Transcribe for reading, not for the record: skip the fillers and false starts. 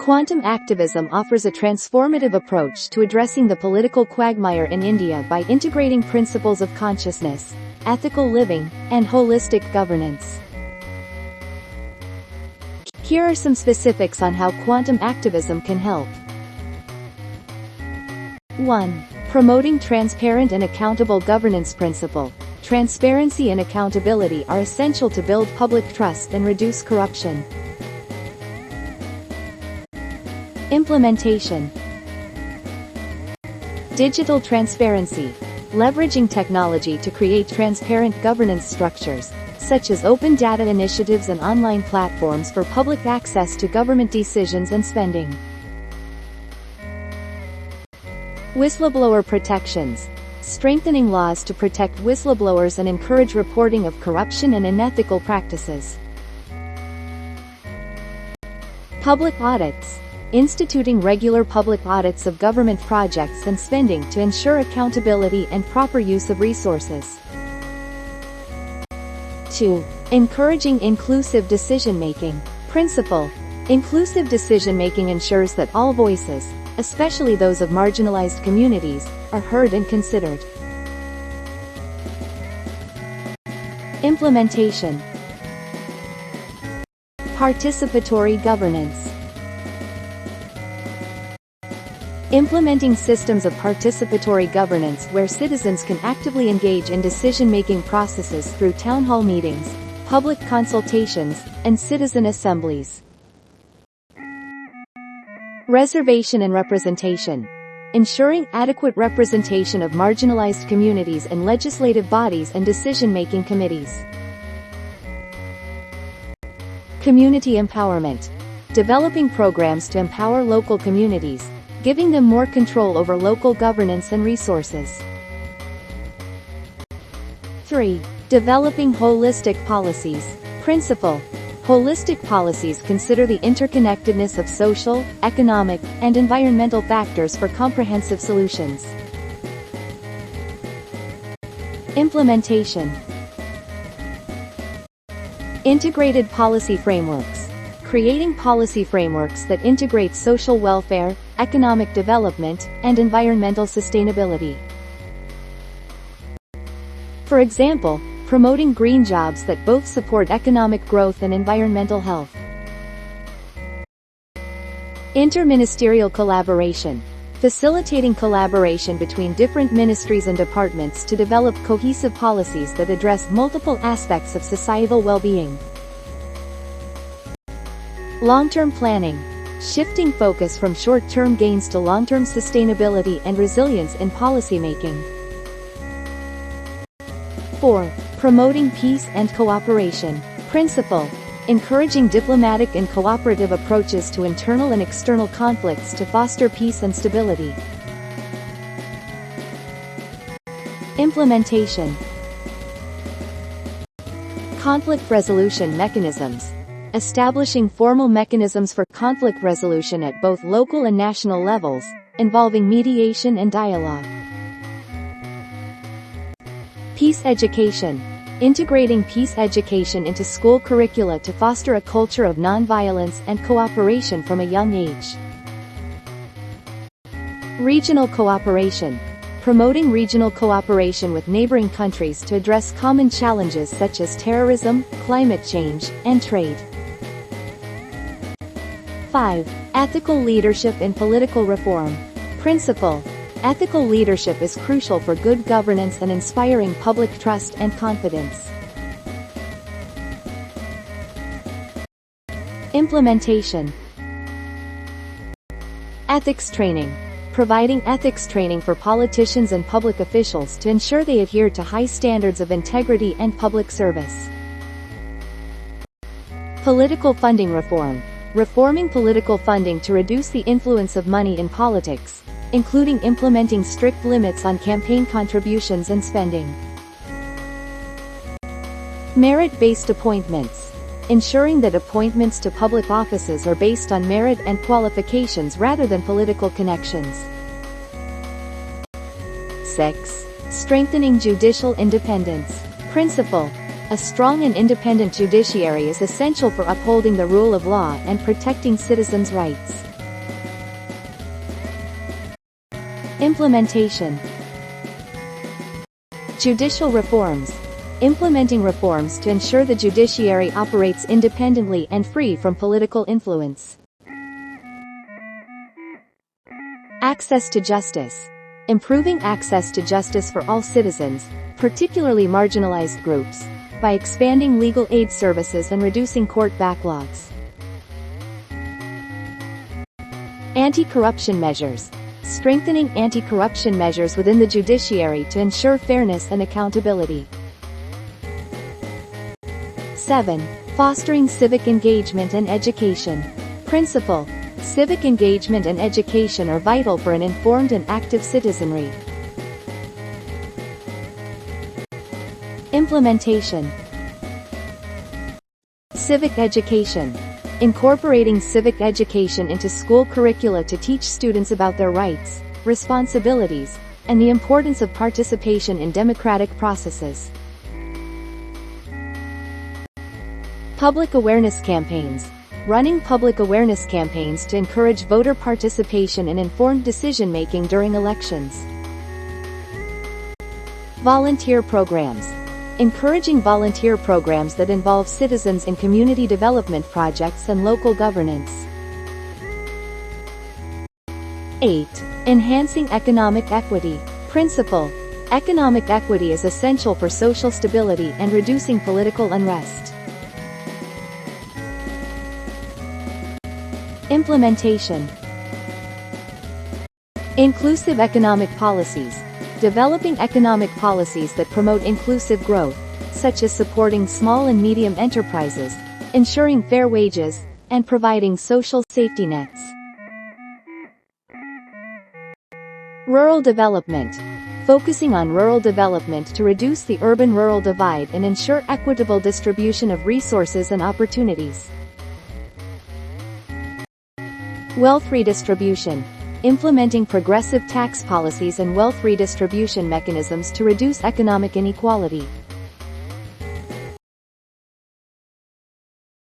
Quantum activism offers a transformative approach to addressing the political quagmire in India by integrating principles of consciousness, ethical living, and holistic governance. Here are some specifics on how quantum activism can help. 1. Promoting transparent and accountable governance principle. Transparency and accountability are essential to build public trust and reduce corruption. Implementation. Digital transparency. Leveraging technology to create transparent governance structures, such as open data initiatives and online platforms for public access to government decisions and spending. Whistleblower protections. Strengthening laws to protect whistleblowers and encourage reporting of corruption and unethical practices. Public audits. Instituting regular public audits of government projects and spending to ensure accountability and proper use of resources. 2. Encouraging inclusive decision-making. Principle. Inclusive decision-making ensures that all voices, especially those of marginalized communities, are heard and considered. Implementation. Participatory governance. Implementing systems of participatory governance where citizens can actively engage in decision-making processes through town hall meetings, public consultations, and citizen assemblies. Reservation and representation. Ensuring adequate representation of marginalized communities in legislative bodies and decision-making committees. Community empowerment. Developing programs to empower local communities, giving them more control over local governance and resources. 3. Developing holistic policies. Principle. Holistic policies consider the interconnectedness of social, economic, and environmental factors for comprehensive solutions. Implementation. Integrated policy frameworks. Creating policy frameworks that integrate social welfare, economic development, and environmental sustainability. For example, promoting green jobs that both support economic growth and environmental health. Interministerial collaboration. Facilitating collaboration between different ministries and departments to develop cohesive policies that address multiple aspects of societal well-being. Long-term planning. Shifting focus from short-term gains to long-term sustainability and resilience in policymaking. 4. Promoting peace and cooperation. Principle. Encouraging diplomatic and cooperative approaches to internal and external conflicts to foster peace and stability. Implementation. Conflict resolution mechanisms. Establishing formal mechanisms for conflict resolution at both local and national levels, involving mediation and dialogue. Peace education. Integrating peace education into school curricula to foster a culture of nonviolence and cooperation from a young age. Regional cooperation. Promoting regional cooperation with neighboring countries to address common challenges such as terrorism, climate change, and trade. 5. Ethical leadership in political reform. Principle. Ethical leadership is crucial for good governance and inspiring public trust and confidence. Implementation. Ethics training. Providing ethics training for politicians and public officials to ensure they adhere to high standards of integrity and public service. Political funding reform. Reforming political funding to reduce the influence of money in politics, including implementing strict limits on campaign contributions and spending. Merit-based appointments. Ensuring that appointments to public offices are based on merit and qualifications rather than political connections. 6. Strengthening judicial independence. Principle. A strong and independent judiciary is essential for upholding the rule of law and protecting citizens' rights. Implementation. Judicial reforms. Implementing reforms to ensure the judiciary operates independently and free from political influence. Access to justice. Improving access to justice for all citizens, particularly marginalized groups, by expanding legal aid services and reducing court backlogs. Anti-corruption measures. Strengthening anti-corruption measures within the judiciary to ensure fairness and accountability. 7. Fostering civic engagement and education. Principle. Civic engagement and education are vital for an informed and active citizenry. Implementation. Civic education. Incorporating civic education into school curricula to teach students about their rights, responsibilities, and the importance of participation in democratic processes. Public awareness campaigns. Running public awareness campaigns to encourage voter participation and informed decision-making during elections. Volunteer programs. Encouraging volunteer programs that involve citizens in community development projects and local governance. 8. Enhancing economic equity. Principle. Economic equity is essential for social stability and reducing political unrest. Implementation. Inclusive economic policies. Developing economic policies that promote inclusive growth, such as supporting small and medium enterprises, ensuring fair wages, and providing social safety nets. Rural development. Focusing on rural development to reduce the urban-rural divide and ensure equitable distribution of resources and opportunities. Wealth redistribution. Implementing progressive tax policies and wealth redistribution mechanisms to reduce economic inequality.